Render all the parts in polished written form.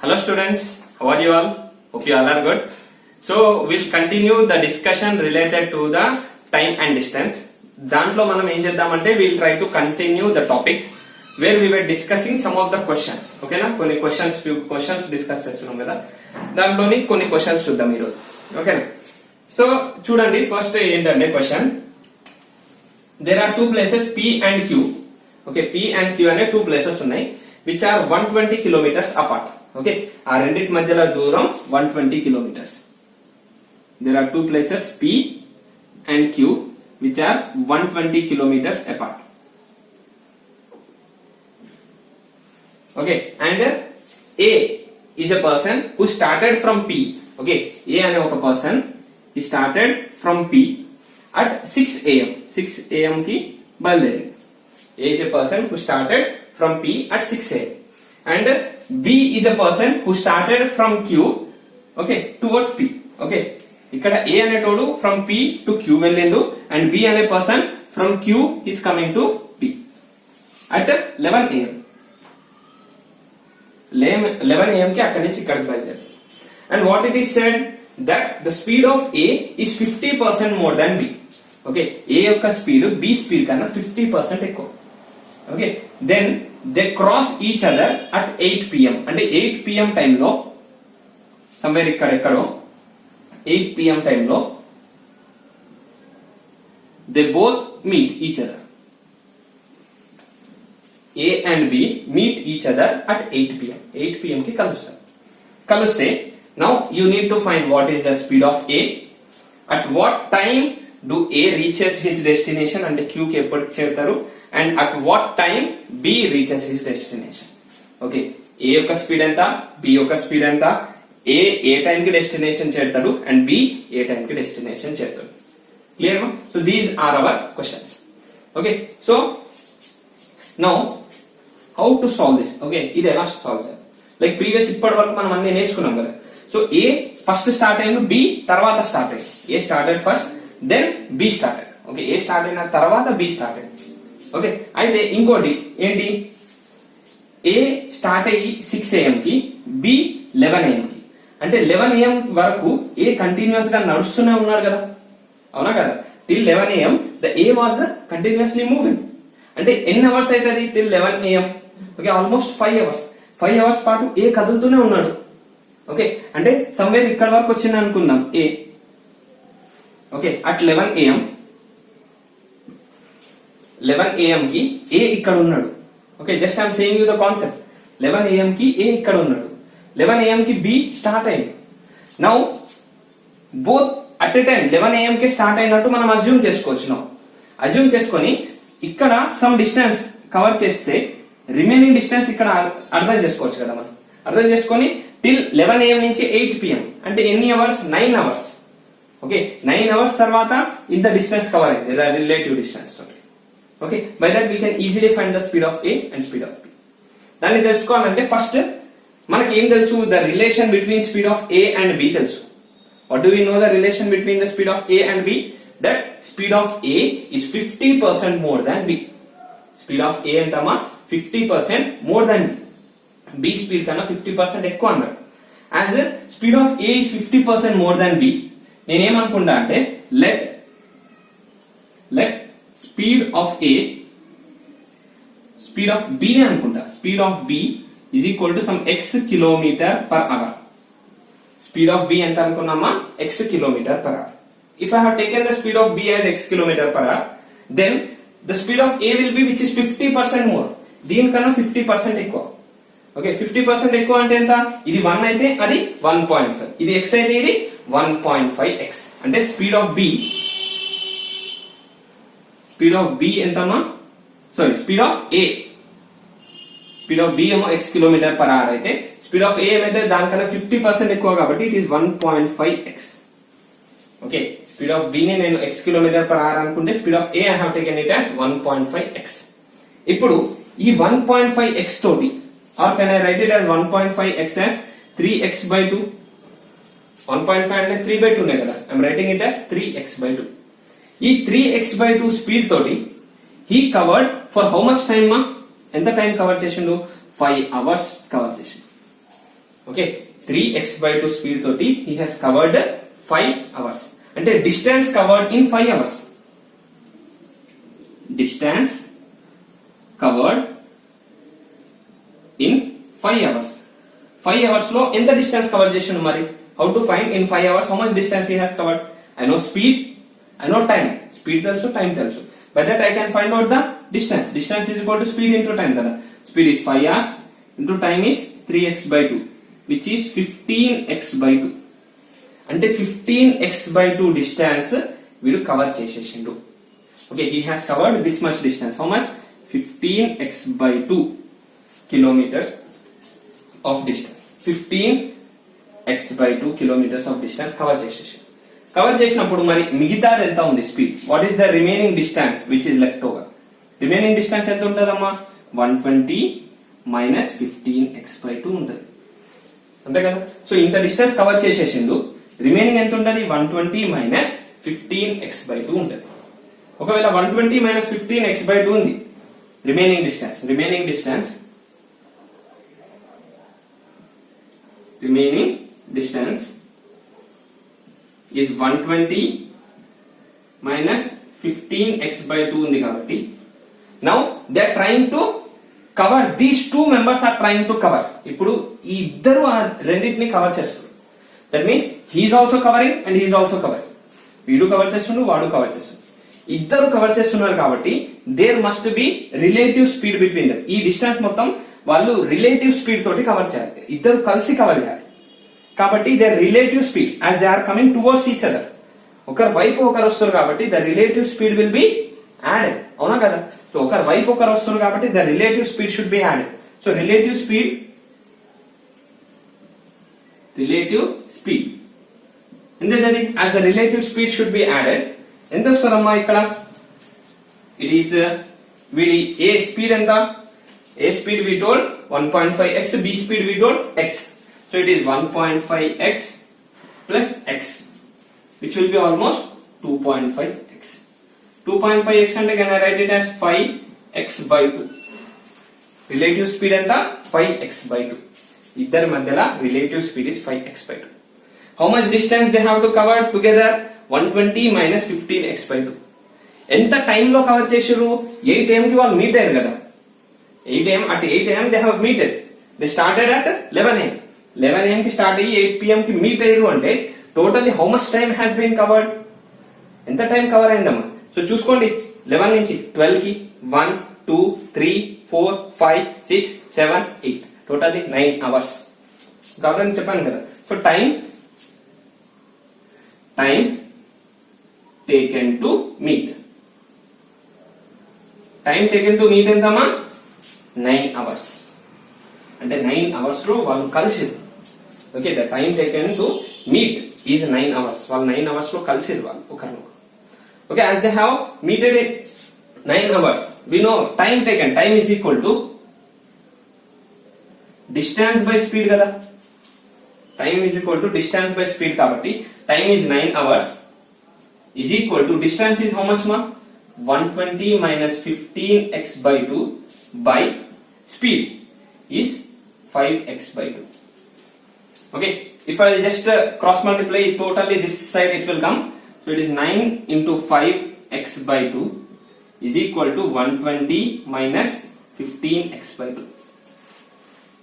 Hello students, how are you all? Hope you all are good. So we'll continue the discussion related to the time and distance. దాంట్లో మనం ఏం చేద్దామంటే we'll try to continue the topic where we were discussing some of the questions. ఓకేనా, కొన్ని few questions discuss చేస్తున్నాం కదా, దాంట్లోని కొన్ని క్వశ్చన్స్ చూద్దాం ఈరోజు. ఓకేనా, సో చూడండి ఫస్ట్ ఏంటంటే question, there are two places P and Q. Okay, P and Q అనే two places ఉన్నాయి which are 120 kilometers apart. Okay, ఆ రెండిటి మధ్యల దూరం 120 kilometers. There are two places P and Q which are 120 kilometers apart. Okay, and A is a person who started from P. Okay, A ane oka person, he started from P at 6 am. 6 am ki bayalderi. A is a person who started from P at 6 am. And B is a person who started from Q, okay, towards P. Okay, ఇక్కడ A అనేటోడు from P to Q వెళ్ళిండు and B అనే person from Q is coming to P at 11 am. 11 am కి అక్కడి నుంచి ఇక్కడికి బయలుదేరు. And what it is said that the speed of A is 50% more than B. Okay, A యొక్క speed B speed కన్నా 50% ఎక్కువ. Okay, then they cross each other at 8 pm. అంటే 8 pm టైంలో somewhere ఇక్కడెక్కడో 8 pm టైంలో they both meet each other. A and B meet each other at 8 pm. 8 pm కి కలుస్తారు. కలిస్తే now you need to find what is the speed of A, at what time do A reaches his destination అంటే Q కి ఎప్పుడు చేరుతారు, and at what time B reaches his destination. Okay, A యొక్క speed ఎంత, B యొక్క speed ఎంత, A ఏ time కి destination చేరుతాడు and B ఏ టైం కి డెస్టినేషన్ చేరుతాడు. Clear? So these are our questions. Okay, so now how to solve this. Okay, ఇది ఎలా సాల్వ్ చేయాలి, లైక్ ప్రీవియస్ ఇప్పటి వరకు మనం అన్ని నేర్చుకున్నాం కదా. సో A ఫస్ట్ స్టార్ట్ అయ్యింది, B తర్వాత స్టార్ట్ అయ్యింది. A started first, then B started. Okay, A start అయిన తర్వాత B స్టార్ట్ అయింది. ఓకే, అయితే ఇంకోటి ఏంటి, A స్టార్ట్ అయ్యి 6 am కి, B 11 am కి. అంటే 11 am వరకు A కంటిన్యూస్ గా నడుస్తూనే ఉన్నాడు కదా, అవునా కదా? Till 11 am the A was continuously moving. అంటే ఎన్ని అవర్స్ అవుతుంది till 11 am? Okay, almost 5 hours. 5 hours పాటు A కదులుతూనే ఉన్నాడు. ఓకే, అంటే సమ్వేర్ ఇక్కడ వరకు వచ్చింది అనుకుందాం A. Okay, at 11 am 11 am కి A ఇక్కడ ఉన్నాడు. Okay, just I'm saying you the concept. 11 am కి A ఇక్కడ ఉన్నాడు, 11 am కి B స్టార్ట్ అయింది. Now both at a time 11 am కి స్టార్ట్ అయినట్టు మనం అజ్యూమ్ చేసుకోవచ్చు. నౌ అజ్యూమ్ చేసుకొని ఇక్కడ సమ్ డిస్టెన్స్ కవర్ చేస్తే రిమైనింగ్ డిస్టెన్స్ ఇక్కడ అర్థం చేసుకోవచ్చు కదా. మనం అర్థం చేసుకొని టిల్ 11 am నుంచి 8 pm అంటే ఎన్ని అవర్స్? 9 hours. ఓకే, 9 hours తర్వాత ఇంత డిస్టెన్స్ కవర్ అయింది, రిలేటివ్ డిస్టెన్స్ తోటి. Okay, by that we can easily find the speed of A and speed of B. దాన్ని తెలుసుకోవాలంటే ఫస్ట్ మనకి ఏం తెలుసు, the relation between speed of A and B తెలుసు. What do we know the relation between the speed of A and B? That speed of A is 50% more than B. Speed of A ఎంతమా? 50% more than B. B speed కన్నా 50% ఎక్కువ అన్నాడు. As speed of A is 50% more than B, నేనేమనుకుంటా అంటే let speed of A speed of B అనుకుంటా. Speed of B is equal to some x kilometer per hour. Speed of B ఎంత అనుకున్నామా? x kilometer per hour. If I have taken the speed of B as x kilometer per hour, then the speed of A will be which is 50% more. దీనికన్నా 50% ఎక్కువ. Okay, 50% ఎక్కువ అంటే ఎంత? ఇది 1 అయితే అది 1.5, ఇది x అయితే ఇది 1.5x. అంటే స్పీడ్ ఆఫ్ B ఎంతమా? Sorry, speed of A, speed of B ఏమో x కిలోమీటర్ పర్ అవర్ అయితే స్పీడ్ ఆఫ్ A ఏమైతే దానికన్నా 50% ఎక్కువ కాబట్టి it is 1.5x. Okay, speed of B ని నేను x కిలోమీటర్ పర్ అవర్ అనుకుంటే speed of A I have taken it as 1.5x. ఇప్పుడు ఈ 1.5x తోటి, or can I write it as 1.5x as 3x/2. 1.5 అంటే 3/2 నే కదా, I'm writing it as 3x/2. ఈ 3x/2 స్పీడ్ తోటి he covered for how much time మా? ఎంత టైం కవర్ చేసిండు? 5 hours కవర్ చేసిండు. ఓకే 3x/2 స్పీడ్ తోటి he has covered 5 hours. అంటే distance covered in 5 hours. Distance covered in 5 hours. 5 hours లో ఎంత డిస్టెన్స్ కవర్ చేసిండు మరి? How to find in 5 hours how much distance he has covered? I know speed, I know time. Speed తెలుసు, time తెలుసు. By that I can find out the distance. Distance is equal to speed into time కదా. Speed is 5 hours into time is 3x/2 which is 15x/2. అంటే 15x/2 distance వీడు cover చేసేసిండు. Okay, he has covered this much distance. How much? 15x/2 kilometers of distance. 15x/2 kilometers of distance cover చేసేసిండు. Cover చేసినప్పుడు మరి మిగతాది ఎంత ఉంది speed? What is the remaining distance which is left over? Remaining distance ఎంత ఉంటదమ్మా? 120 minus 15x/2 ఉంటది. అంతే కదా. సో ఇంత డిస్టెన్స్ కవర్ చేసేసిండు. రిమైనింగ్ ఎంత ఉంటది? 120 minus 15x/2 ఉంటది. ఒకవేళ 120 minus 15x/2 ఉంది remaining distance is 120 minus 15x/2 ఉంది కాబట్టి now they are trying to cover, these two members are trying to cover. ఇప్పుడు ఈ ఇద్దరు ఆ రెండింటిని కవర్ చేస్తారు. That means he is also covering and he is also covering. వీడు కవర్ చేస్తుండు, వాడు కవర్ చేస్తుండు. ఇద్దరు కవర్ చేస్తున్నారు కాబట్టి there must be relative speed between them. ఈ డిస్టెన్స్ మొత్తం వాళ్ళు రిలేటివ్ స్పీడ్ తోటి కవర్ చేయాలి. ఇద్దరు కలిసి కవర్ చేయాలి కాబట్టి there relative speed as they are coming towards each other. ఒకరి వైపు ఒకరు వస్తారు కాబట్టి the relative speed will be added. అవునా కదా. సో ఒకరి వైపు ఒకరు వస్తారు కాబట్టి the relative speed should be added. So relative speed ఎంతది? As the relative speed should be added. ఎంత వస్తుందమ్మా ఇక్కడ? ఇట్ ఈస్ వీడి ఏ స్పీడ్ ఎంత? A speed we told 1.5x, b speed we told x. So it is 1.5x plus x which will be almost 2.5x. 2.5x అంటే can I write it as 5x/2. Relative speed ఎంత? 5x/2. ఇద్దరి మధ్యలో relative speed is 5x/2. How much distance they have to cover together? 120 minus 15x/2. ఎంత time లో cover చేశారు? 8 am కి వాళ్ళు meet అయ్యారు కదా. 8 am at 8 am they have meted. They started at 11 am. 11 am కి స్టార్ట్ అయ్యి 8 pm కి మీట్ అయ్యారు అంటే totally how much time has been covered? ఎంత టైం కవర్ అయిందమ్మా? సో చూసుకోండి 11 నుంచి 12 కి 1 2 3 4 5 6 7 8 టోటల్లీ 9 hours కవర్ అని చెప్పాను కదా. So time taken to meet. Time taken to meet ఎంతమ్మా? 9 hours. అంటే 9 hours లో వాళ్ళు కలిసిరు. Okay, the time taken to meet is 9 hours. వాళ్ళు 9 hours లో కలిసిరు వాళ్ళు ఒకరినొకరు. Okay, as they have meeted in 9 hours, we know time taken, time is equal to distance by speed కదా. Time is equal to distance by speed కాబట్టి time is 9 hours is equal to distance is how much ma? 120 minus 15x/2 by speed is 5x/2. Okay, if I just cross multiply totally this side it will come. So it is 9 into 5x/2 is equal to 120 minus 15x/2.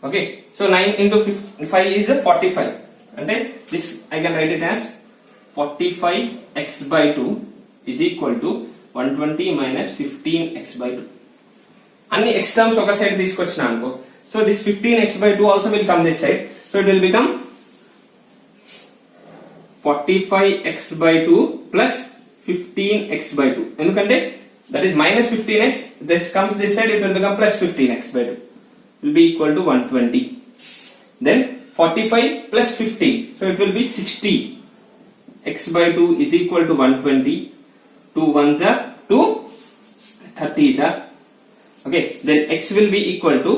Okay, so 9 into 5 is 45. And then this I can write it as 45x/2 is equal to 120 minus 15x/2. అన్ని x terms ఒక side తీసుకొచ్చినా అనుకో. So this 15x/2 also will come this side. So it will become 45x/2 plus 15x/2. ఎందుకంటే that is minus 15x, this comes this side, it will become plus 15x/2 will be equal to 120. Then 45 plus 15, so it will be 60. x/2 is equal to 120. 2 1s are 2, 30s are. Okay, then x will be equal to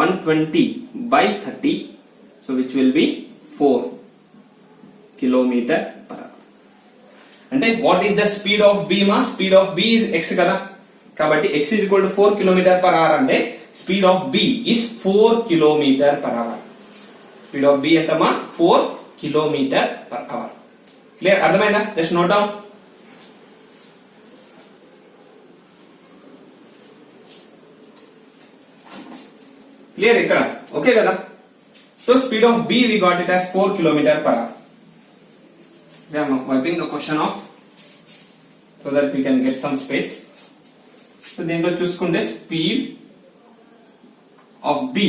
120 by 30, so which will be 4 kilometer per hour. అంటే what is the speed of b ma? Speed of b is x కదా, కాబట్టి x is equal to 4 km per hour అంటే speed of b is 4 km per hour. Speed of B ఎంతమ్మా 4 kilometre per hour. Clear, అర్థమైందా? Just note down. Clear ఇక్కడ, okay కదా? So speed of B we got it as 4 kilometre per hour. We are wiping the question off so that we can get some space. So దీంట్లో చూసుకుంటే speed of B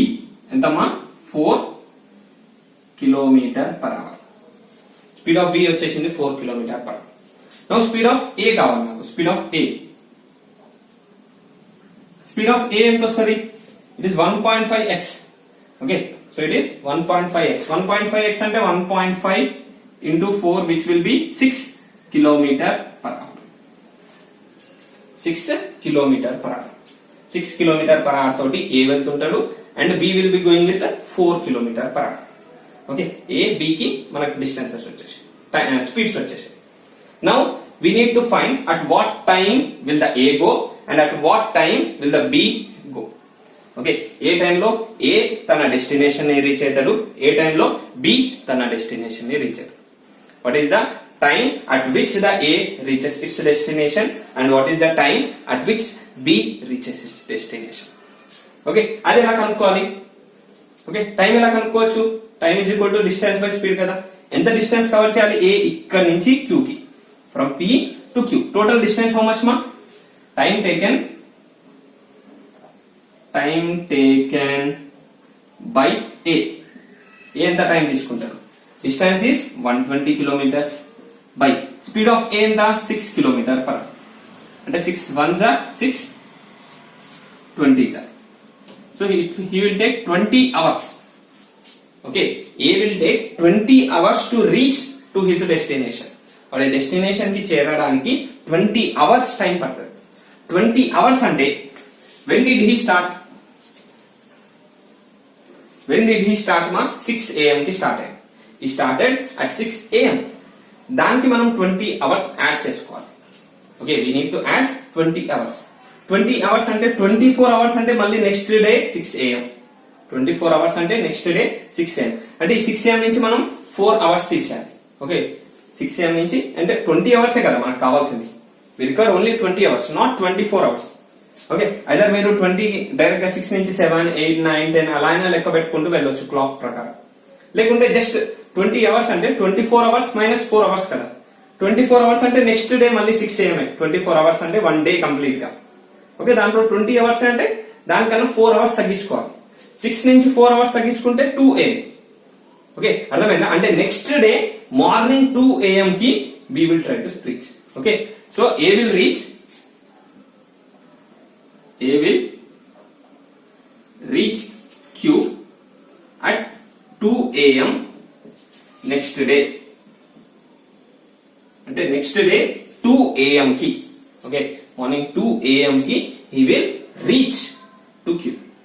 ఎంతమ్మా 4 kilometre per hour. Speed of B వచ్చేసింది 4 kilometre per hour. Now speed of A కావాలి నాకు. Speed of A, speed of A ఎంత వస్తుంది? It is 1.5x. Okay, so it is 1.5x. 1.5x అంటే 1.5 into 4 which will be 6 kilometer per hour. 6 kilometer per hour. 6 kilometer per hour తోటి A వెళ్తుంటాడు and B will be going with 4 kilometer per hour. Okay, A B కి మనకు distances వచ్చేసాయి, speeds వచ్చేసాయి. Now we need to find at what time will the A go and at what time will the B go. Okay, ఏ టైంలో A తన destination ని reach అవుతాడు, ఏ టైంలో B తన డెస్టినేషన్ ని రీచ్ అవుతాడు. What is the time at which the A reaches its destination and what is the time at which B reaches its destination. Okay, అది ఎలా కనుక్కోవాలి? ఓకే, టైం ఎలా కనుక్కోవచ్చు? Time is equal to distance by speed కదా. ఎంత distance cover చేయాలి A ఇక్కడ నుంచి Q కి, from P to Q. Total distance how much మా? Time taken by A. A ఎంత టైం తీసుకుంటారు? Distance is 120 kilometers by speed of A ఎంత 6 kilometer per hour. అంటే 6 1s are 6 20s are. So he will take 20 hours. Okay, A will take 20 hours to reach to his destination. వాడి destination కి చేరడానికి 20 hours time పడుతుంది. 20 hours అంటే when did he start? When did he start మా? 6 AM కి start అయ్యింది. He started at 6 AM. దానికి మనం 20 hours యాడ్ చేసుకోవాలి. Okay, we need to add 20 hours. 20 hours అంటే 24 hours అంటే మళ్ళీ నెక్స్ట్ డే 6 AM. 24 hours అంటే నెక్స్ట్ డే 6 AM. అంటే ఈ 6 AM నుంచి మనం 4 hours తీసేయాలి. ఓకే, 6 AM నుంచి అంటే 20 hours కదా మనకు కావాల్సింది. We require only 20 hours, not 24 hours. Okay, either మీరు 20 డైరెక్ట్ గా 6 నుంచి 7 8 9 10 అలా అయినా లెక్క పెట్టుకుంటూ వెళ్ళొచ్చు క్లాక్ ప్రకారం. లేకుంటే జస్ట్ 20 hours అంటే 24 hours minus 4 hours కదా. 24 hours అంటే నెక్స్ట్ డే మళ్ళీ 6 AM. 24 hours అంటే 1 డే కంప్లీట్ గా. ఓకే, దాంట్లో 20 hours అంటే దానికన్నా 4 hours తగ్గించుకోవాలి. 6 నుంచి 4 hours తగ్గించుకుంటే 2 AM. ఓకే, అర్థమైందా? అంటే నెక్స్ట్ డే మార్నింగ్ 2 AM కి B will try to reach. Okay, so A will reach Q at 2 AM next day. అంటే నెక్స్ట్ డే 2 AM కి. ఓకే, మార్నింగ్ 2 AM కి he will reach to Q.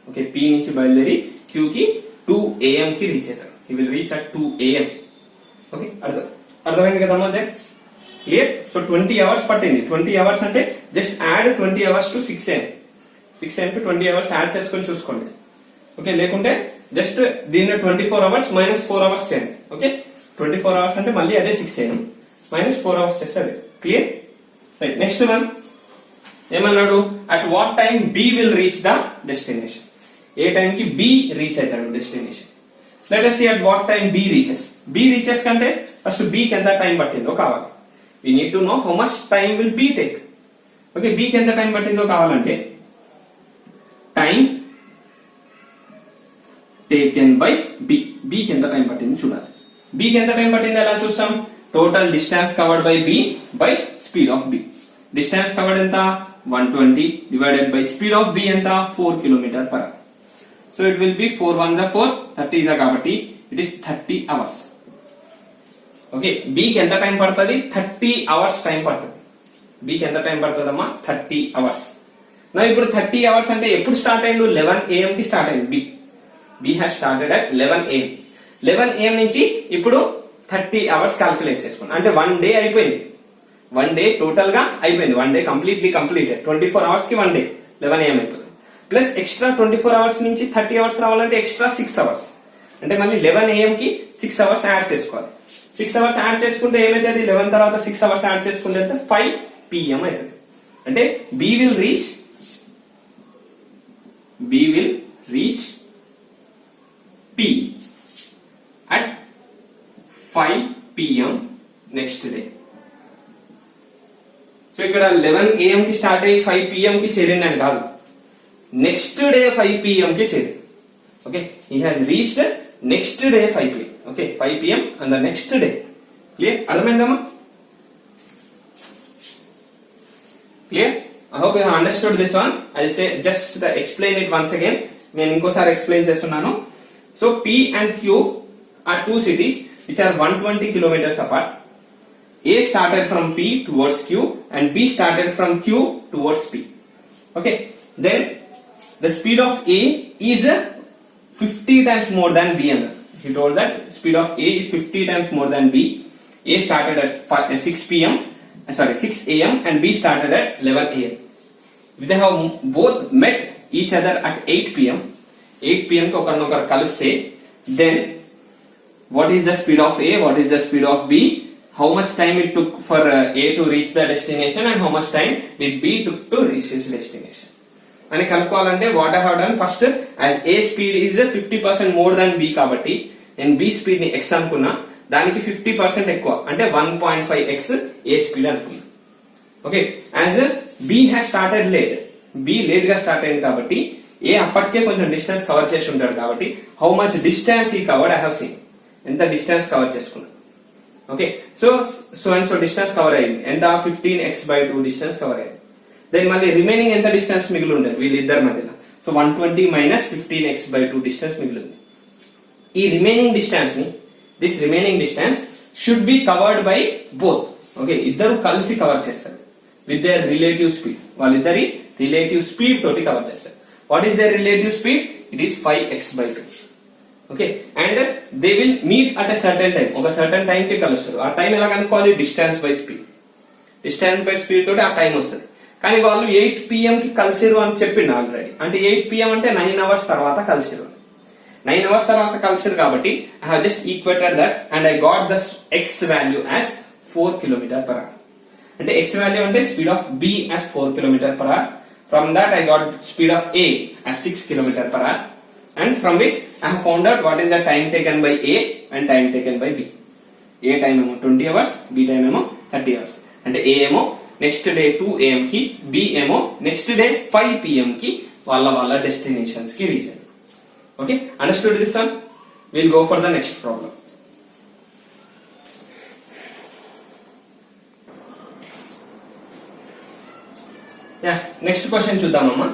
Okay, P నుంచి బయలుదేరి Q కి 2 AM కి reach అవుతాడు. he will reach at 2 AM. Okay, అర్థమైంది కదా మధ్య? క్లియర్. సో 20 hours పట్టింది. 20 hours అంటే just add 20 hours to 6 AM. 6 AM కి 20 hours యాడ్ చేసుకొని చూసుకోండి. ఓకే, లేకుంటే జస్ట్ దీన్ని 24 hours minus 4 hours చేయండి. ఓకే, 24 hours అంటే మళ్ళీ అదే 6 AM minus 4 hours చేస్తారు. Clear, right. నెక్స్ట్ వన్ ఏమన్నాడు? At what time B will reach the destination. A time కి B రీచ్ అవుతాడు destination. Let us see at what time B reaches. B reaches కంటే first B కి ఎంత time పట్టిందో కావాలి. we need to know how much time will B take. Okay, B కి ఎంత time పట్టిందో కావాలంటే time taken by B. B కి ఎంత టైం పట్టింది చూడాలి. B కి ఎంత టైం పట్టింది ఎలా చూస్తాం? Total distance covered by B by speed of B. Distance covered ఎంత? 120 divided by speed of B ఎంత? 4 kilometre per hour. So it will be 4 1 4 30 కాబట్టి it is 30 hours. Okay, B కి ఎంత టైం పడుతుంది? 30 hours టైం పడుతుంది. B కి ఎంత time పడుతుందమ్మా? 30 hours. నా ఇప్పుడు 30 hours అంటే ఎప్పుడు స్టార్ట్ అయ్యిండు? 11 AM కి స్టార్ట్ అయింది. B has started at 11 AM. 11 AM నుంచి ఇప్పుడు 30 hours క్యాల్కులేట్ చేసుకోండి. అంటే 1 డే అయిపోయింది. 1 డే టోటల్ గా అయిపోయింది. 1 డే కంప్లీట్లీ కంప్లీటెడ్. 24 hours కి 1 డే 11 AM అయిపోతుంది. ప్లస్ ఎక్స్ట్రా 24 hours నుంచి 30 hours రావాలంటే ఎక్స్ట్రా 6 hours. అంటే మళ్ళీ 11 AM కి 6 అవర్స్ యాడ్ చేసుకోవాలి. 6 అవర్స్ యాడ్ చేసుకుంటే ఏమైతుంది, 11 తర్వాత 6 అవర్స్ యాడ్ చేసుకుంటే 5 PM అవుతుంది. అంటే B will reach P at 5 PM next day. So ఇక్కడ 11 AM కి స్టార్ట్ అయ్యి 5 PM కి చేరింది అని కాదు, నెక్స్ట్ డే 5 PM కి చేరింది. Okay, he has reached next day 5 PM. Okay, 5 PM on the next day. Clear? అర్థమైందమ్మా? Clear? I hope you have understood this one. I'll say just explain it once again. నేను ఇంకోసారి explain చేస్తున్నాను. So P and Q are two cities which are 120 kilometers apart. A started from P towards Q and B started from Q towards P. Okay, then the speed of A is 50 times more than B. He told that speed of A is 50 times more than B. A started at 6 AM and B started at 11 AM. If they have both met each other at 8 PM, 8 PM ko okarnokar kaliste, then what is the speed of A, what is the speed of B, how much time it took for A to reach the destination and how much time did B took to reach his destination అని కనుక్కోవాలంటే what I have done, first as A speed is 50% more than B కాబట్టి నేను B speed ని x అనుకున్నా, దానికి 50% ఎక్కువ అంటే 1.5x A speed అనుకున్నా. Okay, as B has started late, B late గా స్టార్ట్ అయింది కాబట్టి A అప్పటికే కొంచెం డిస్టెన్స్ కవర్ చేసి ఉంటాడు కాబట్టి హౌ మచ్ డిస్టెన్స్ ఈ కవర్డ్ ఐ హావ్ సీన్, ఎంత డిస్టెన్స్ కవర్ చేసుకున్నా. Okay, so and so distance cover అయింది, ఎంత 15x/2 డిస్టెన్స్ కవర్ అయింది. దెన్ మళ్ళీ రిమైనింగ్ ఎంత డిస్టెన్స్ మిగిలి ఉండేది వీళ్ళిద్దరి మధ్యలో, సో 120 - 15x/2 డిస్టెన్స్ మిగిలింది. ఈ రిమైనింగ్ డిస్టెన్స్ ని, this remaining distance should be covered by both. Okay, ఇద్దరు కలిసి కవర్ చేస్తారు విత్ దేర్ రిలేటివ్ స్పీడ్, వాళ్ళిద్దరి రిలేటివ్ స్పీడ్ తోటి కవర్ చేస్తారు. What is their relative speed? It is 5x/2. Okay, and they will meet at a certain time, ఒక certain time కి కలుస్తారు. ఆ టైం ఎలా కనుక్కోవాలి? Distance by speed, distance by speed తోటి ఆ టైం వస్తుంది. కానీ వాళ్ళు 8 PM కి కలిసిరు అని చెప్పిండు ఆల్రెడీ, అంటే 8 PM అంటే 9 అవర్స్ తర్వాత కలిసిరు. 9 అవర్స్ తర్వాత కలిసిరు కాబట్టి I have just equated that and I got the x value as 4 km/h. అంటే x వాల్యూ అంటే speed of B as 4 km/h. From that I got speed of A as 6 km/h. and from which I have found out what is the time taken by A and time taken by B. A time ఏమో 20 hours, B time ఏమో 30 hours. అంటే A ఏమో next day 2 AM కి, B ఏమో next day 5 PM కి వాళ్ళ destinations కి reach అయ్యారు. Okay, understood this one? Will go for the next problem. Next question చూద్దామమ్మా.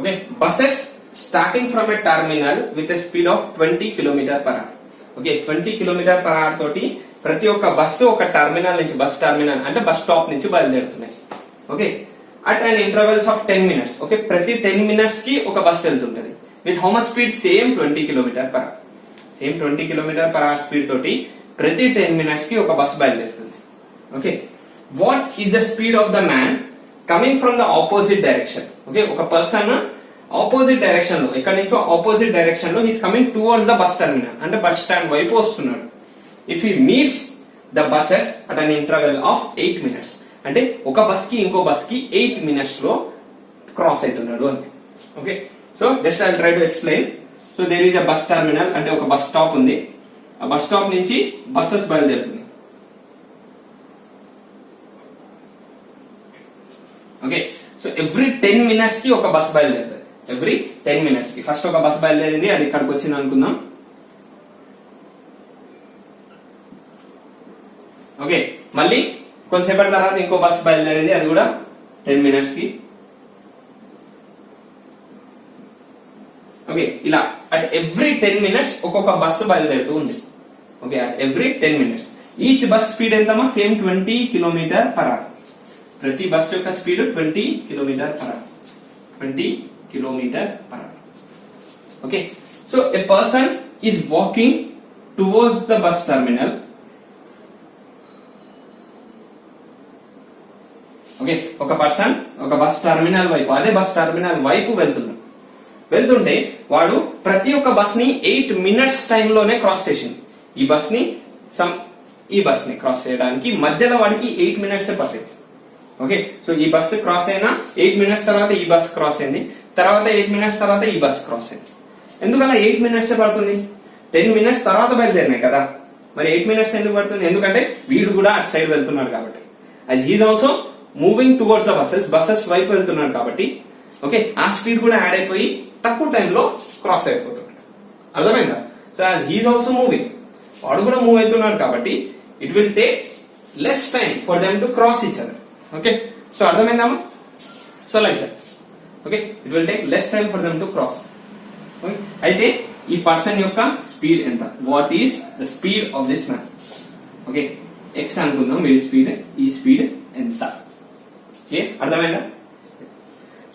Okay, buses starting from a terminal with a speed of 20 km/h. Okay, 20 km/h తోటి ప్రతి ఒక్క bus ఒక terminal నుంచి, బస్ టర్మినల్ అంటే bus stop నుంచి బయలుదేరుతున్నాయి. Okay, at and intervals of 10 minutes. Okay, ప్రతి 10 minutes కి ఒక బస్ వెళ్తుంటది with how much speed? Same 20 km/h. Same 20 km/h speed తోటి ప్రతి 10 minutes కి ఒక బస్ బయలుదేరుతుంది. Okay, what is the speed of the man coming from the opposite direction? Okay, ఒక పర్సన్ ఆపోజిట్ డైరెక్షన్ లో, ఎక్కడి నుంచో ఆపోజిట్ డైరెక్షన్ లో he's coming towards the bus terminal, అంటే బస్ స్టాండ్ వైపు వస్తున్నాడు. If he meets the buses at an interval of 8 minutes, అంటే ఒక బస్ కి ఇంకో బస్ కి 8 minutes లో క్రాస్ అవుతున్నాడు అని. Okay, so just I try to explain. So there is a bus terminal, అంటే ఒక బస్ స్టాప్ ఉంది. ఆ బస్ స్టాప్ నుంచి బస్సెస్ బయలుదేరుతుంది. ఓకే, సో ఎవ్రీ 10 minutes కి ఒక బస్ బయలుదేరుతుంది. ఎవ్రీ 10 minutes కి ఫస్ట్ ఒక బస్ బయలుదేరింది, అది ఇక్కడికి వచ్చింది అనుకుందాం. ఓకే, మళ్ళీ కొంతసేపటి తర్వాత ఇంకో బస్ బయలుదేరింది, అది కూడా 10 minutes కి. ఓకే, ఇలా అట్ ఎవ్రీ 10 minutes ఒక్కొక్క బస్సు బయలుదేరుతూ ఉంది. Okay, at every 10 minutes each bus speed ఎంతమా? Same 20 km/h. ప్రతి బస్ యొక్క speed 20 km/h. 20 km/h. Okay, so a person is walking towards the bus terminal. Okay, ఒక పర్సన్ ఒక బస్ టర్మినల్ వైపు, అదే బస్ టర్మినల్ వైపు వెళ్తున్నాడు. వెళ్తుంటే వాడు ప్రతి ఒక్క బస్ ని 8 minutes టైంలోనే క్రాస్ చేసింది. ఈ బస్ ని క్రాస్ చేయడానికి మధ్యలో వాడికి 8 minutes పట్టింది. ఓకే, సో ఈ బస్ క్రాస్ అయినా 8 minutes తర్వాత ఈ బస్ క్రాస్ అయింది, తర్వాత 8 minutes తర్వాత ఈ బస్ క్రాస్ అయింది. ఎందుకలా 8 minutes పడుతుంది? 10 minutes తర్వాత బయలుదేరినాయి కదా, మరి 8 minutes ఎందుకు పడుతుంది? ఎందుకంటే వీడు కూడా అటు సైడ్ వెళ్తున్నాడు కాబట్టి, as he's also moving towards the buses వైపు వెళ్తున్నాడు కాబట్టి ఓకే, ఆ స్పీడ్ కూడా యాడ్ అయిపోయి తక్కువ టైంలో క్రాస్ అయిపోతున్నాడు. అర్థమైందా? So as he's also moving, వాడు కూడా మూవ్ అవుతున్నాడు కాబట్టి it will take less time for them to cross each other. Okay, so అర్థమైందా? So like that. Okay, it will take less time for them to cross. అయితే ఈ person యొక్క speed ఎంత? What is the speed of this man? Okay, X అనుకుందాం వీడి speed, ఈ speed ఎంత? అర్థమైందా?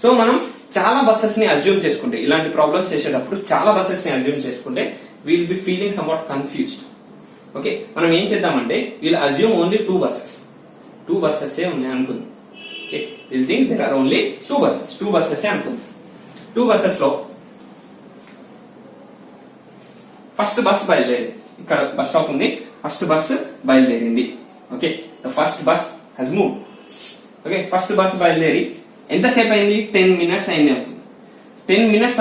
సో మనం చాలా బస్సెస్ ని అజ్యూమ్ చేసుకుంటే, ఇలాంటి ప్రాబ్లమ్స్ చేసేటప్పుడు చాలా బస్సెస్ ని అజ్యూమ్ చేసుకుంటే will be feeling somewhat confused. Okay, మనం ఏం చేద్దామంటే will assume only 2 buses. 2 buses ఉన్నాయి అనుకుందాం. Okay, will think there are only 2 buses. 2 buses అనుకుందాం. 2 buses లో ఫస్ట్ బస్ బయలుదేరింది. ఇక్కడ బస్ స్టాప్ ఉంది, ఫస్ట్ బస్ బయలుదేరింది. Okay, the first bus has move. Okay, first bus బయలుదేరి ఎంతసేపు అయింది? 10 minutes అయింది అనుకుంది. 10 minutes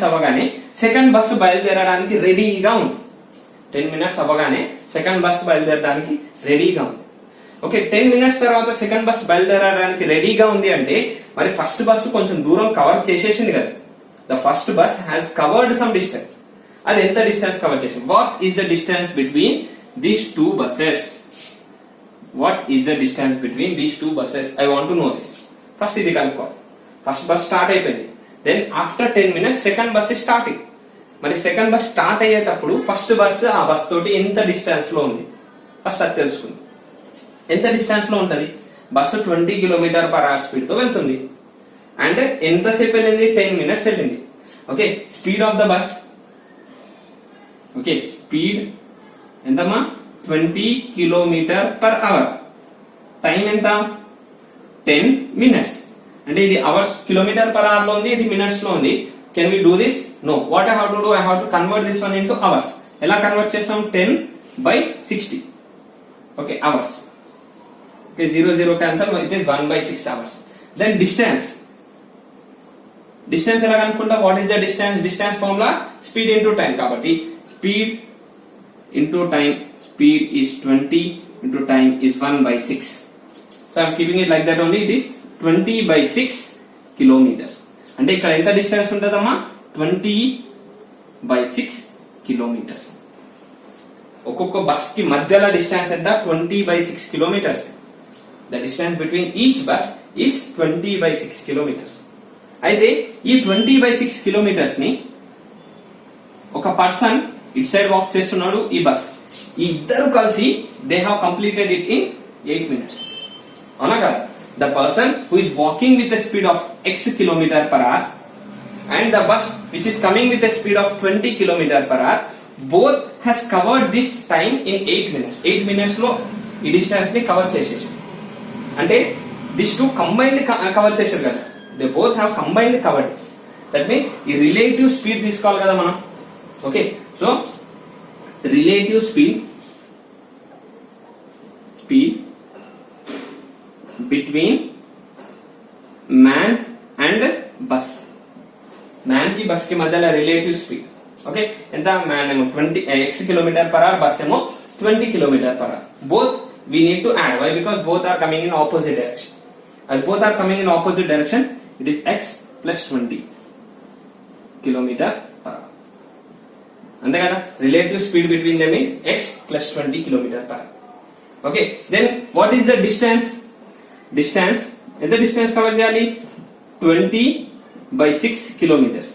అవ్వగానే సెకండ్ బస్సు బయలుదేరడానికి రెడీగా ఉంది. 10 minutes అవ్వగానే సెకండ్ బస్ బయలుదేరడానికి రెడీగా ఉంది. ఓకే, 10 minutes తర్వాత సెకండ్ బస్ బయలుదేరడానికి రెడీగా ఉంది అంటే మరి ఫస్ట్ బస్సు కొంచెం దూరం కవర్ చేసేసింది కదా. The first bus has covered some distance. అది ఎంత డిస్టెన్స్ కవర్ చేసింది? What is the distance between these 2 buses? What is the distance between these 2 buses? I want to know this. First ఇది కనుక్కోవాలి. First bus start అయిపోయింది. Then after 10 minutes second bus starting. మరి second bus start అయ్యేటప్పుడు first bus ఆ bus తోటి ఎంత distance లో ఉంది? ఫస్ట్ అది తెలుసుకుంది. ఎంత డిస్టెన్స్ లో ఉంటది? బస్సు 20 km/h స్పీడ్ తో వెళ్తుంది. అండ్ ఎంతసేపు వెళ్ళింది? 10 minutes వెళ్ళింది. Okay, speed of the bus, okay speed ఎంతమ్మా? 20 km/h. టైం ఎంత? 10 minutes. అంటే ఇది అవర్స్ km/h లో ఉంది, ఇది మినిట్స్ లో ఉంది. Can we do this? No. What I have to do? I have to convert this one into hours. ఎలా కన్వర్ట్ చేస్తాం? 10/60. Okay, hours. Okay, 0 cancel, it is 1/6 hours. Then distance ఎలా కనుక్కుంటా? What is the distance? Distance formula speed into time కాబట్టి speed into time, speed is 20 into time is 1/6. So I am keeping it like that only. It is 20/6 kilometers. అంటే ఇక్కడ ఎంత distance ఉంటదమ్మా? 20/6 kilometers. ఒక్కొక్క bus కి మధ్యలో distance ఎంత? 20/6 kilometers. The distance between each bus is 20/6 kilometers. అయితే ఈ 20/6 kilometers ని ఒక పర్సన్ ఇట్ సైడ్ వాక్ చేస్తున్నాడు, ఈ బస్, ఈ ఇద్దరు కలిసి they have completed it in 8 minutes. అవునా కదా? The person who is walking with the speed of x km/h and the bus which is coming with the speed of 20 km/h both has covered this time in 8 minutes. 8 minutes లో ఈ distance ని cover చేసేసి, అంటే this 2 combined cover చేశారు కదా. They both have combined covered. That means ఈ relative speed తీసుకోవాలి కదా మనం. Okay, so relative speed between man and bus. Man ki bus ki madhyala relative speed. Okay, enta man emo 20 x km/h, bus emo 20 km/h. Both we need to add. Why? Because both are coming in opposite direction. As both are coming in opposite direction, it is x plus 20 km/h. అంతే కదా? Relative speed between them is x plus 20 km/h. Okay, then what is the distance? Distance ఎంత distance cover చేయాలి? 20/6 kilometers.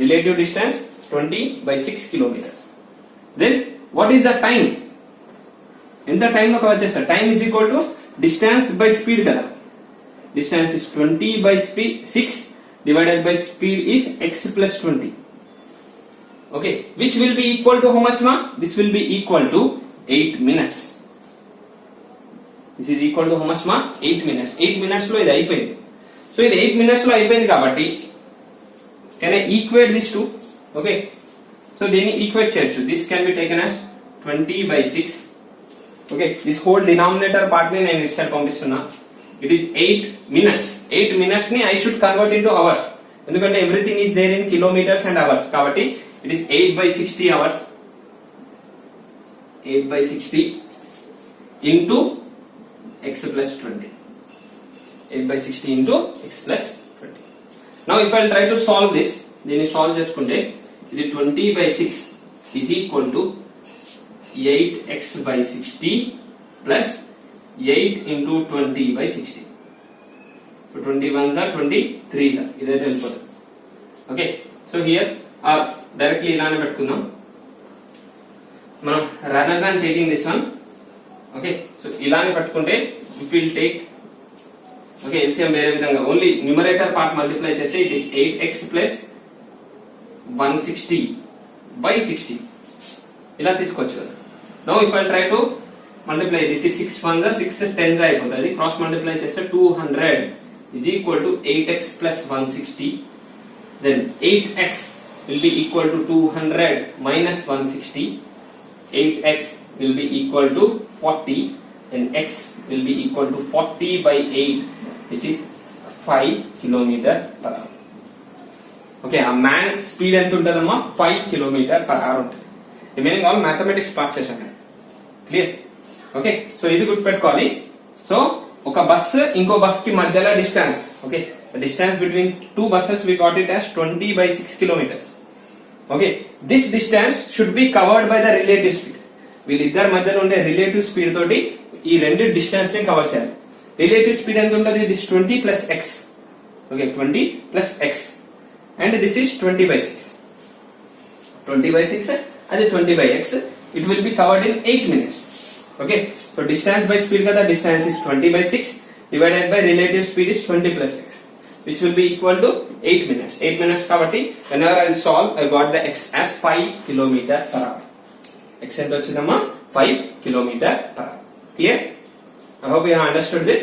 Relative distance 20/6 kilometers. Then what is the time? ఎంత time లో cover చేస్తారు? Time is equal to distance by speed కదా. Distance is 20/6 divided by speed is x plus 20. Okay, which will be equal to how much ma? This will be equal to 8 minutes. This is equal to how much ma? 8 minutes. 8 minutes లో ఇది అయిపోయింది. So ఇది 8 minutes లో అయిపోయింది కాబట్టి can I equate these two? Okay, so దీన్ని equate చేయొచ్చు. This can be taken as 20/6. Okay, this whole denominator part ని నేను ఇటు side పంపిస్తున్నా. It is 8 minutes. 8 minutes ని I should convert into hours. ఎందుకంటే everything is there in kilometers and hours. కాబట్టి it is 8/60 hours. 8/60 into x plus 20. 8/60 into x plus 20. Now if I will try to solve this, దీన్ని solve చేసుకుంటే ఇది 20/6 is equal to 8x/60 plus 8 into 20/60. So 21s are 23s are. ఇదైతే వెళ్ళిపోతుంది. Okay, so here are directly ఇలానే పెట్టుకుందాం మనం, rather than taking this one. Okay, so ఇలానే పెట్టుకుంటే if we'll take, okay, LCM వేరే విధంగా ఓన్లీ న్యూమరేటర్ పార్ట్ మల్టిప్లై చేస్తే ఇట్ ఈస్ 8x plus 160/60 ఇలా తీసుకోవచ్చు కదా. Now if I try to multiply this is 6 1s are 6 10s అయిపోతుంది. Cross multiply చేస్తే 200 is equal to 8x plus 160. Then 8x will be equal to 200 minus 160. 8x will be equal to 40 and x will be equal to 40/8, which is 5 kilometer per hour. Okay, a man speed ఎంత ఉంటుందమ్మా 5 kilometer per hour ఉంటుంది. Remaining all mathematics part చేశాను. Clear? Okay, so ఇది గుర్తుపెట్టుకోవాలి. So ఒక bus ఇంకో bus కి మధ్యలో distance. Okay, distance between two buses we got it as 20/6 kilometers. Okay, this distance should be covered by the relative speed. వీళ్ళిద్దరి మధ్యలో ఉండే రిలేటివ్ స్పీడ్ తోటి ఈ రెండు డిస్టెన్స్ ని కవర్ చేయాలి. రిలేటివ్ స్పీడ్ ఎంత ఉంటుంది? This 20 plus x. Okay, 20 plus x and this is 20/6. 20/6 అది 20/x. It will be covered in 8 minutes. Okay, so distance by speed kada, distance is 20/6 divided by relative speed is 20 plus x, which will be equal to 8 minutes. 8 minutes kabatti whenever I solve I got the x as 5 kilometer per hour. X ento vachindamma 5 kilometer per hour. Clear? I hope you have understood this.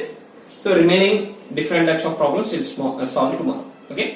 So remaining different types of problems will solve tomorrow. Okay.